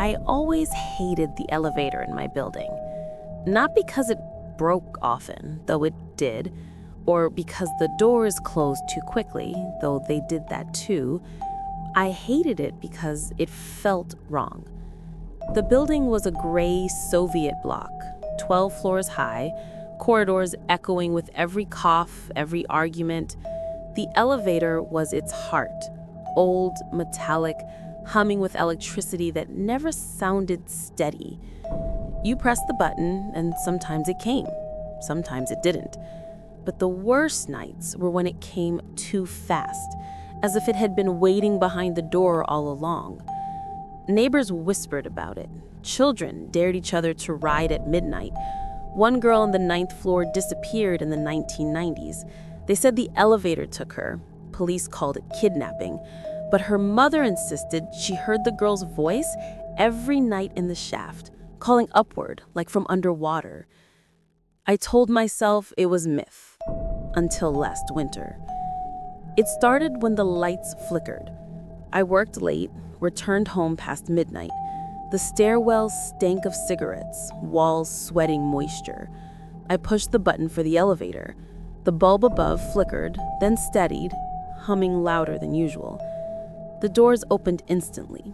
I always hated the elevator in my building. Not because it broke often, though it did, or because the doors closed too quickly, though they did that too. I hated it because it felt wrong. The building was a gray Soviet block, 12 floors high, corridors echoing with every cough, every argument. The elevator was its heart, old, metallic, humming with electricity that never sounded steady. You pressed the button, and sometimes it came, sometimes it didn't. But the worst nights were when it came too fast, as if it had been waiting behind the door all along. Neighbors whispered about it. Children dared each other to ride at midnight. One girl on the 9th floor disappeared in the 1990s. They said the elevator took her. Police called it kidnapping. But her mother insisted she heard the girl's voice every night in the shaft, calling upward like from underwater. I told myself it was myth, until last winter. It started when the lights flickered. I worked late, returned home past midnight. The stairwell stank of cigarettes, walls sweating moisture. I pushed the button for the elevator. The bulb above flickered, then steadied, humming louder than usual. The doors opened instantly.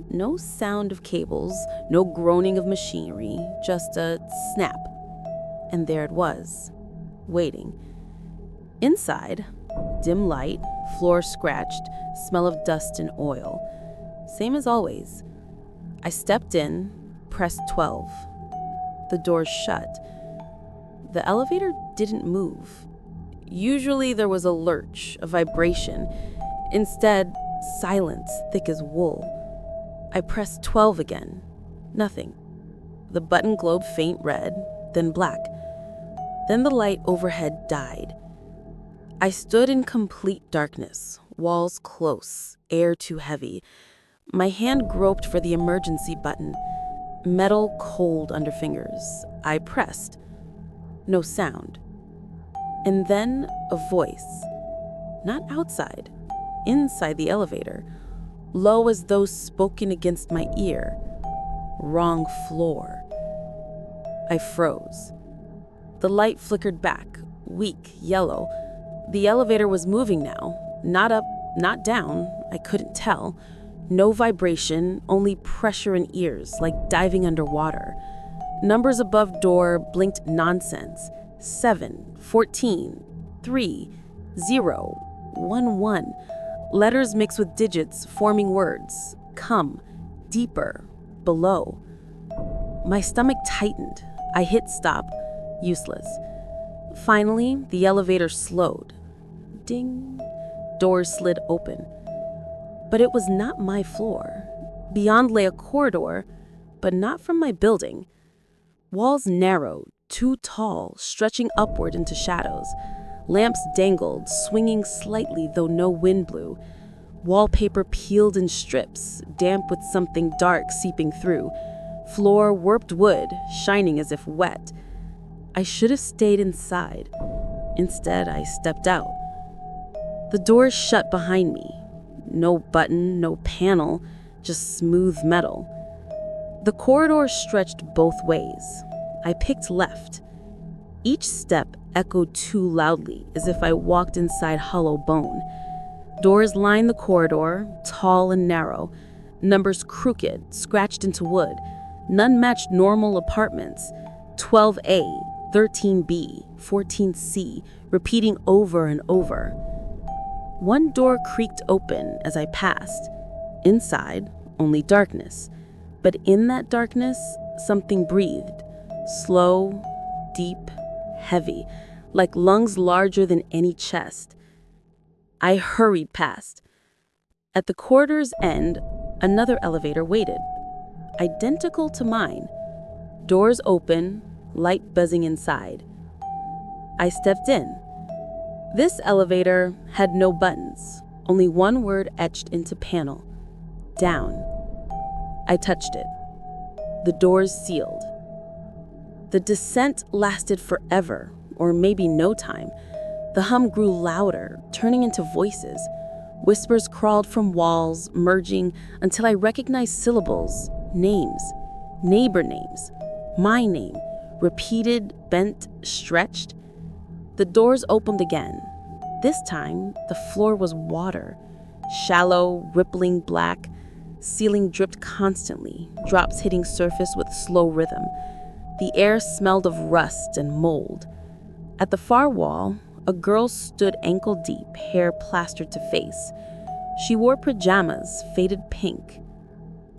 No sound of cables, no groaning of machinery, just a snap. And there it was, waiting. Inside, dim light, floor scratched, smell of dust and oil. Same as always. I stepped in, pressed 12. The doors shut. The elevator didn't move. Usually there was a lurch, a vibration. Instead, silence thick as wool. I pressed 12 again. Nothing. The button glowed faint red, then black. Then the light overhead died. I stood in complete darkness, walls close, air too heavy. My hand groped for the emergency button, metal cold under fingers. I pressed. No sound. And then a voice. Not outside, inside the elevator, low as though spoken against my ear. Wrong floor. I froze. The light flickered back, weak, yellow. The elevator was moving now, not up, not down, I couldn't tell. No vibration, only pressure in ears, like diving underwater. Numbers above door blinked nonsense. 7, 14, 3, 0, 1, 1. Letters mixed with digits, forming words. Come, deeper, below. My stomach tightened. I hit stop. Useless. Finally, the elevator slowed. Ding. Doors slid open. But it was not my floor. Beyond lay a corridor, but not from my building. Walls narrowed, too tall, stretching upward into shadows. Lamps dangled, swinging slightly though no wind blew. Wallpaper peeled in strips, damp with something dark seeping through. Floor warped wood, shining as if wet. I should have stayed inside. Instead, I stepped out. The doors shut behind me. No button, no panel, just smooth metal. The corridor stretched both ways. I picked left. Each step echoed too loudly, as if I walked inside hollow bone. Doors lined the corridor, tall and narrow. Numbers crooked, scratched into wood. None matched normal apartments. 12A, 13B, 14C, repeating over and over. One door creaked open as I passed. Inside, only darkness. But in that darkness, something breathed. Slow, deep, heavy, like lungs larger than any chest. I hurried past. At the corridor's end, another elevator waited. Identical to mine. Doors open, light buzzing inside. I stepped in. This elevator had no buttons, only one word etched into panel. Down. I touched it. The doors sealed. The descent lasted forever, or maybe no time. The hum grew louder, turning into voices. Whispers crawled from walls, merging until I recognized syllables, Names, neighbor names, my name, repeated, bent, stretched. The doors opened again. This time, the floor was water, shallow, rippling black. Ceiling dripped constantly, drops hitting surface with slow rhythm. The air smelled of rust and mold. At the far wall, a girl stood ankle deep, hair plastered to face. She wore pajamas, faded pink.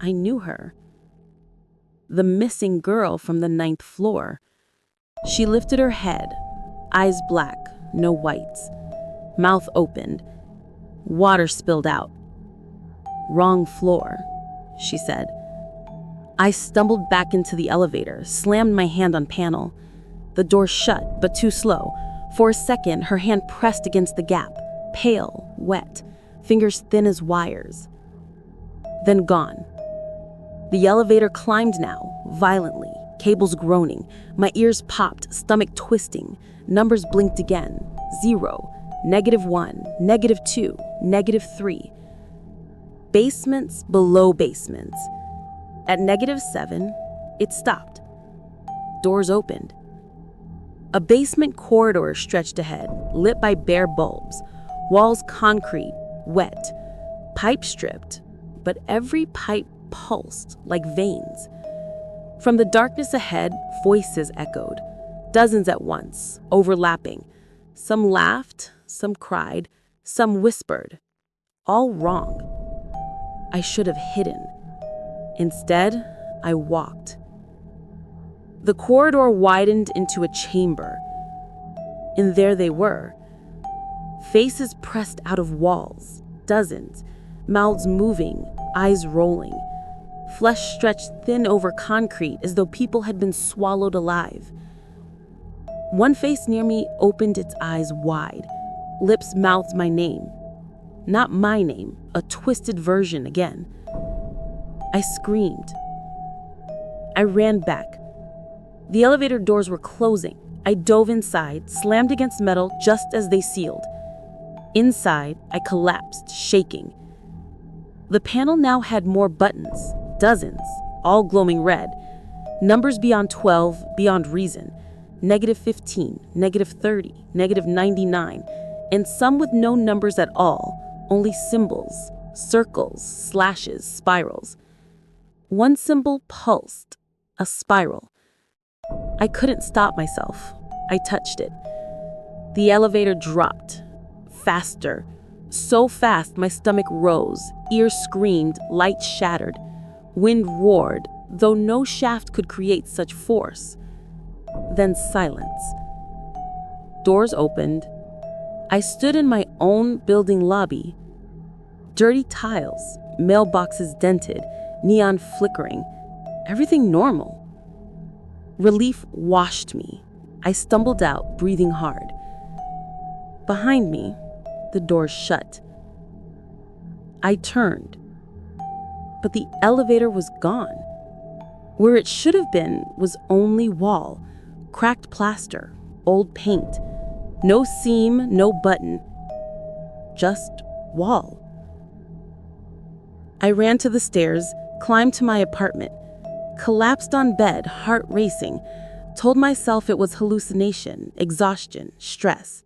I knew her. The missing girl from the 9th floor. She lifted her head, eyes black, no whites. Mouth opened. Water spilled out. "Wrong floor," she said. I stumbled back into the elevator, slammed my hand on panel. The door shut, but too slow. For a second, her hand pressed against the gap, pale, wet, fingers thin as wires. Then gone. The elevator climbed now, violently, cables groaning. My ears popped, stomach twisting. Numbers blinked again. 0, -1, -2, -3. Basements below basements. At -7, it stopped. Doors opened. A basement corridor stretched ahead, lit by bare bulbs. Walls concrete, wet. Pipe stripped, but every pipe pulsed like veins. From the darkness ahead, voices echoed. Dozens at once, overlapping. Some laughed, some cried, some whispered. All wrong. I should have hidden. Instead, I walked. The corridor widened into a chamber. And there they were. Faces pressed out of walls, dozens, mouths moving, eyes rolling. Flesh stretched thin over concrete as though people had been swallowed alive. One face near me opened its eyes wide. Lips mouthed my name. Not my name, a twisted version again. I screamed. I ran back. The elevator doors were closing. I dove inside, slammed against metal just as they sealed. Inside, I collapsed, shaking. The panel now had more buttons, dozens, all glowing red. Numbers beyond 12, beyond reason. -15, -30, -99, and some with no numbers at all. Only symbols, circles, slashes, spirals. One symbol pulsed, a spiral. I couldn't stop myself. I touched it. The elevator dropped. Faster. So fast my stomach rose, ears screamed, lights shattered. Wind roared, though no shaft could create such force. Then silence. Doors opened. I stood in my own building lobby. Dirty tiles, mailboxes dented, neon flickering. Everything normal. Relief washed me. I stumbled out, breathing hard. Behind me, the door shut. I turned. But the elevator was gone. Where it should have been was only wall, cracked plaster, old paint. No seam, no button. Just wall. I ran to the stairs, climbed to my apartment, collapsed on bed, heart racing, told myself it was hallucination, exhaustion, stress.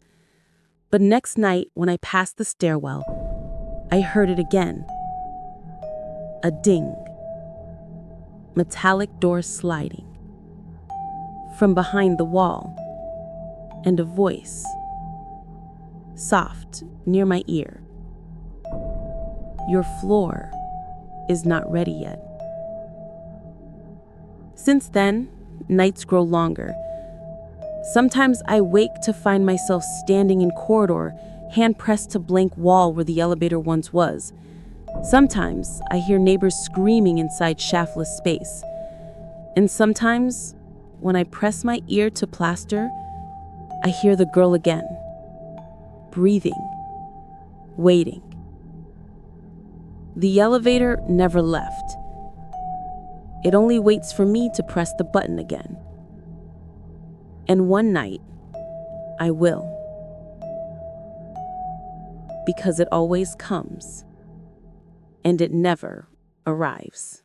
But next night, when I passed the stairwell, I heard it again. A ding. Metallic door sliding. From behind the wall. And a voice. Soft, near my ear. Your floor is not ready yet. Since then, nights grow longer. Sometimes I wake to find myself standing in corridor, hand pressed to blank wall where the elevator once was. Sometimes I hear neighbors screaming inside shaftless space. And sometimes, when I press my ear to plaster, I hear the girl again, breathing, waiting. The elevator never left. It only waits for me to press the button again. And one night, I will. Because it always comes, and it never arrives.